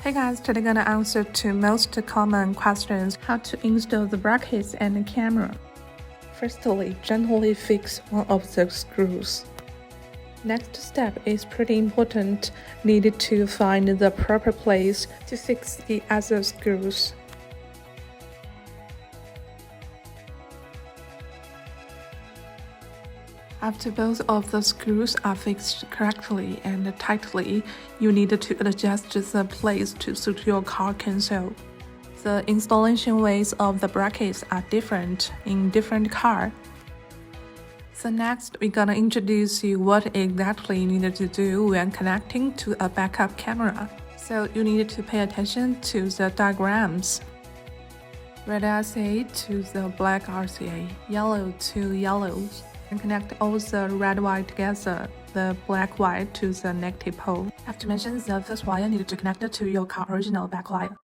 Hey guys, today I'm gonna answer to most common questions how to install the brackets and the camera. Firstly, gently fix one of the screws. Next step is pretty important, need to find the proper place to fix the other screws. After both of the screws are fixed correctly and tightly, you need to adjust the place to suit your car console. The installation ways of the brackets are different in different cars. So next, we're gonna introduce you what exactly you need to do when connecting to a backup camera. So you need to pay attention to the diagrams. Red RCA to the black RCA, yellow to yellow. And connect all the red wire together, the black wire to the negative pole. I have to mention the first wire needed to connect to your car original back wire.